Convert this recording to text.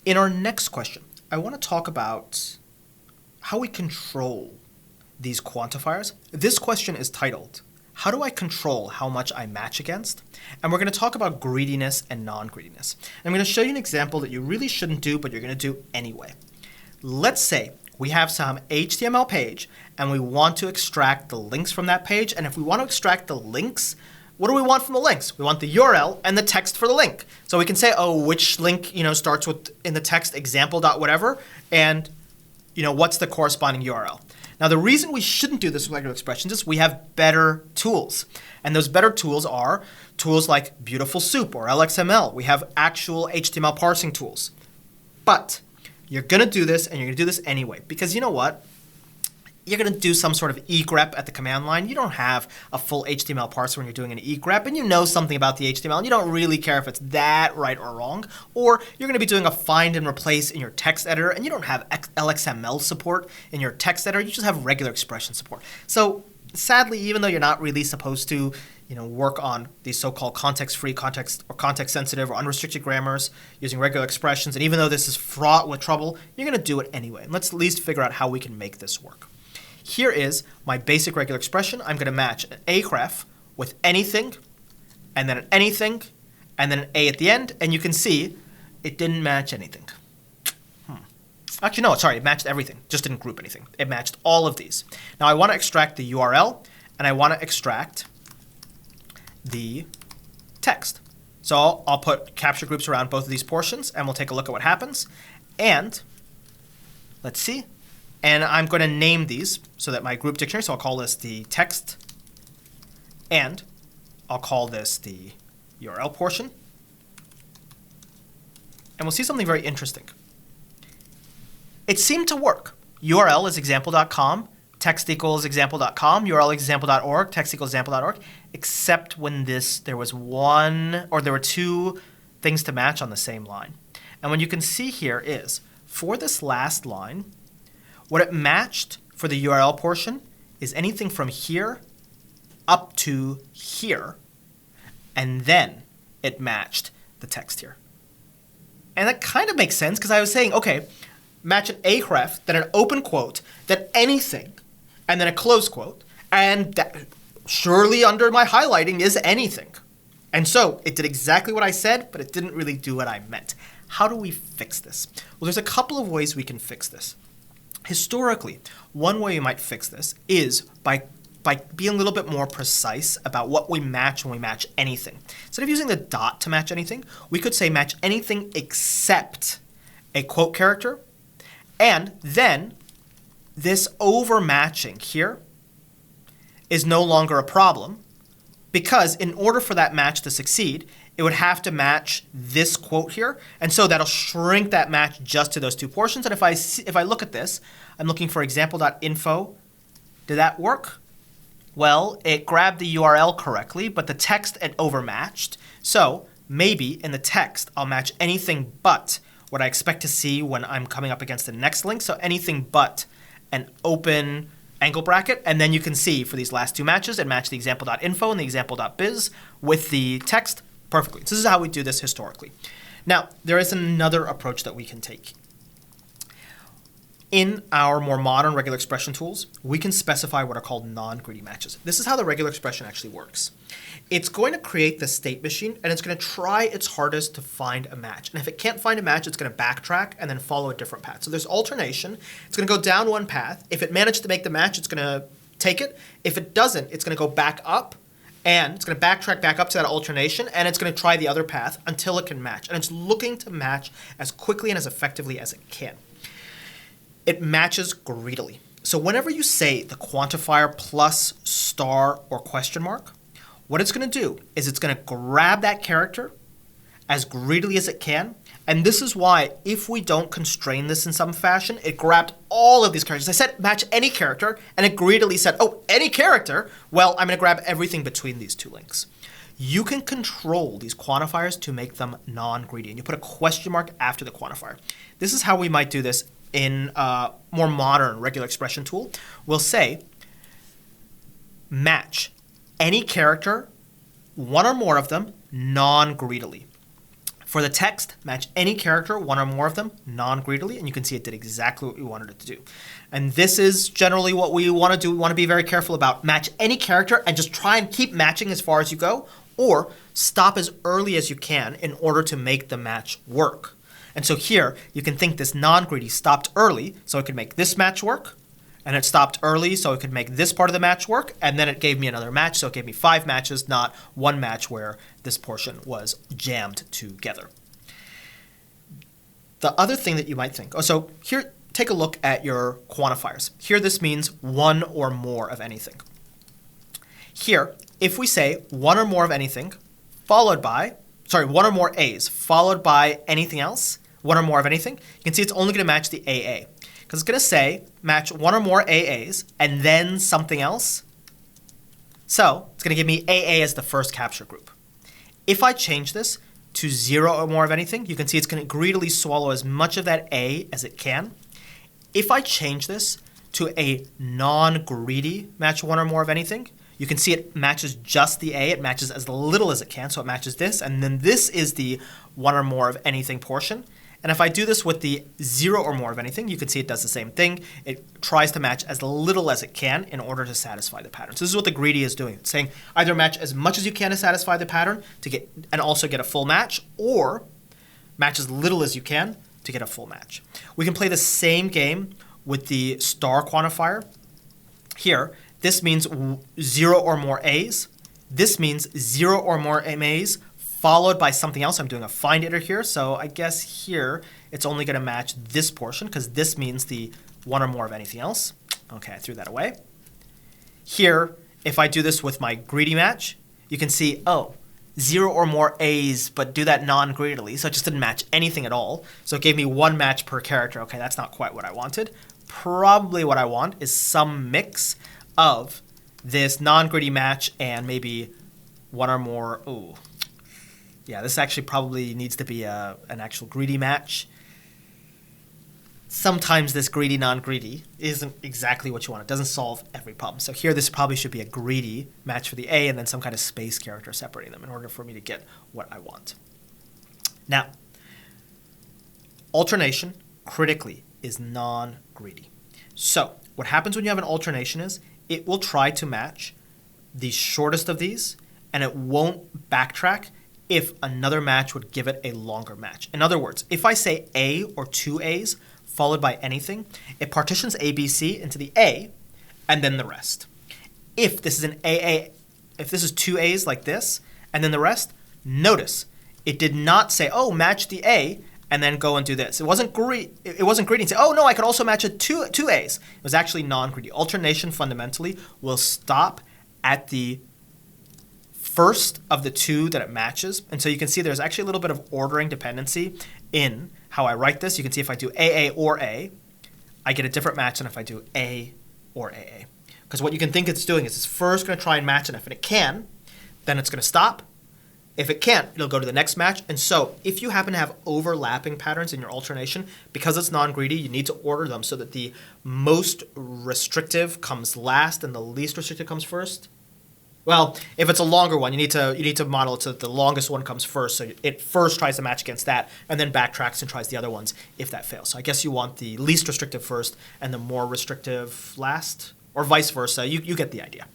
In our next question, I want to talk about how we control these quantifiers. This question is titled, how do I control how much I match against? And we're going to talk about greediness and non-greediness. I'm going to show you an example that you really shouldn't do, but you're going to do anyway. Let's say we have some HTML page and we want to extract the links from that page. And if we want to extract the links, what do we want from the links? We want the URL and the text for the link. So we can say, oh, which link starts with in the text example.whatever, and what's the corresponding URL. Now the reason we shouldn't do this with regular expressions is we have better tools. And those better tools are tools like Beautiful Soup or LXML. We have actual HTML parsing tools. But you're going to do this, and you're going to do this anyway. Because you know what? You're going to do some sort of egrep at the command line. You don't have a full HTML parser when you're doing an egrep, and you know something about the HTML, and you don't really care if it's that right or wrong. Or you're going to be doing a find and replace in your text editor, and you don't have LXML support in your text editor. You just have regular expression support. So sadly, even though you're not really supposed to work on these so-called context-free, context-sensitive, or unrestricted grammars using regular expressions, and even though this is fraught with trouble, you're going to do it anyway. And let's at least figure out how we can make this work. Here is my basic regular expression. I'm going to match an href with anything, and then an anything, and then an a at the end. And you can see it didn't match anything. Actually, no, sorry, it matched everything. Just didn't group anything. It matched all of these. Now I want to extract the URL, and I want to extract the text. So I'll put capture groups around both of these portions, and we'll take a look at what happens. And let's see. And I'm going to name these so that my group dictionary, so I'll call this the text, and I'll call this the URL portion. And we'll see something very interesting. It seemed to work. URL is example.com, text equals example.com, URL example.org, text equals example.org, except when there were two things to match on the same line. And what you can see here is, for this last line, what it matched for the URL portion is anything from here up to here, and then it matched the text here. And that kind of makes sense because I was saying, okay, match an href, then an open quote, then anything, and then a close quote, and that surely under my highlighting is anything. And so it did exactly what I said, but it didn't really do what I meant. How do we fix this? Well, there's a couple of ways we can fix this. Historically, one way you might fix this is by being a little bit more precise about what we match when we match anything. Instead of using the dot to match anything, we could say match anything except a quote character, and then this overmatching here is no longer a problem, because in order for that match to succeed, it would have to match this quote here, and so that'll shrink that match just to those two portions. And if I look at this, I'm looking for example.info. Did that work? Well, it grabbed the URL correctly, but the text it overmatched. So maybe in the text, I'll match anything but what I expect to see when I'm coming up against the next link. So anything but an open angle bracket, and then you can see for these last two matches, it matched the example.info and the example.biz with the text perfectly. So this is how we do this historically. Now, there is another approach that we can take. In our more modern regular expression tools, we can specify what are called non-greedy matches. This is how the regular expression actually works. It's going to create the state machine, and it's going to try its hardest to find a match. And if it can't find a match, it's going to backtrack and then follow a different path. So there's alternation. It's going to go down one path. If it managed to make the match, it's going to take it. If it doesn't, it's going to go back up, and it's going to backtrack back up to that alternation, and it's going to try the other path until it can match. And it's looking to match as quickly and as effectively as it can. It matches greedily. So whenever you say the quantifier plus star or question mark, what it's going to do is it's going to grab that character as greedily as it can. And this is why if we don't constrain this in some fashion, it grabbed all of these characters. I said match any character, and it greedily said, oh, any character? Well, I'm going to grab everything between these two links. You can control these quantifiers to make them non-greedy, and you put a question mark after the quantifier. This is how we might do this in a more modern regular expression tool. We'll say match any character, one or more of them, non-greedily. For the text, match any character, one or more of them, non-greedily, and you can see it did exactly what we wanted it to do. And this is generally what we want to do. We want to be very careful about match any character and just try and keep matching as far as you go, or stop as early as you can in order to make the match work. And so here, you can think this non-greedy stopped early, so it could make this match work, and it stopped early, so it could make this part of the match work, and then it gave me another match, so it gave me 5 matches, not one match where this portion was jammed together. The other thing that you might think, so here, take a look at your quantifiers. Here, this means one or more of anything. Here, if we say one or more of anything, followed by, one or more A's, followed by anything else, one or more of anything, you can see it's only going to match the AA. Because it's going to say match one or more AAs and then something else. So it's going to give me AA as the first capture group. If I change this to 0 or more of anything, you can see it's going to greedily swallow as much of that A as it can. If I change this to a non-greedy match one or more of anything, you can see it matches just the A. It matches as little as it can, so it matches this. And then this is the one or more of anything portion. And if I do this with the 0 or more of anything, you can see it does the same thing. It tries to match as little as it can in order to satisfy the pattern. So this is what the greedy is doing. It's saying either match as much as you can to satisfy the pattern to get and also get a full match, or match as little as you can to get a full match. We can play the same game with the star quantifier. Here, this means 0 or more A's. This means 0 or more MA's followed by something else. I'm doing a find iter here, so I guess here it's only going to match this portion because this means the one or more of anything else. Okay, I threw that away. Here, if I do this with my greedy match, you can see, 0 or more A's, but do that non-greedily, so it just didn't match anything at all. So it gave me one match per character. Okay, that's not quite what I wanted. Probably what I want is some mix of this non-greedy match and maybe one or more. Ooh. Yeah, this actually probably needs to be an actual greedy match. Sometimes this greedy, non-greedy isn't exactly what you want. It doesn't solve every problem. So here, this probably should be a greedy match for the A and then some kind of space character separating them in order for me to get what I want. Now, alternation, critically, is non-greedy. So what happens when you have an alternation is it will try to match the shortest of these, and it won't backtrack if another match would give it a longer match. In other words, if I say A or 2 A's followed by anything, it partitions A, B, C into the A and then the rest. If this is an AA, if this is 2 A's like this and then the rest, notice it did not say, match the A and then go and do this. It wasn't greedy and say, no, I could also match it 2 A's. It was actually non-greedy. Alternation fundamentally will stop at the first of the 2 that it matches. And so you can see there's actually a little bit of ordering dependency in how I write this. You can see if I do AA or A, I get a different match than if I do A or AA. Because what you can think it's doing is it's first going to try and match it. If it can, then it's going to stop. If it can't, it'll go to the next match. And so if you happen to have overlapping patterns in your alternation, because it's non-greedy, you need to order them so that the most restrictive comes last and the least restrictive comes first. Well, if it's a longer one, you need to model it so that the longest one comes first. So it first tries to match against that and then backtracks and tries the other ones if that fails. So I guess you want the least restrictive first and the more restrictive last, or vice versa. You get the idea.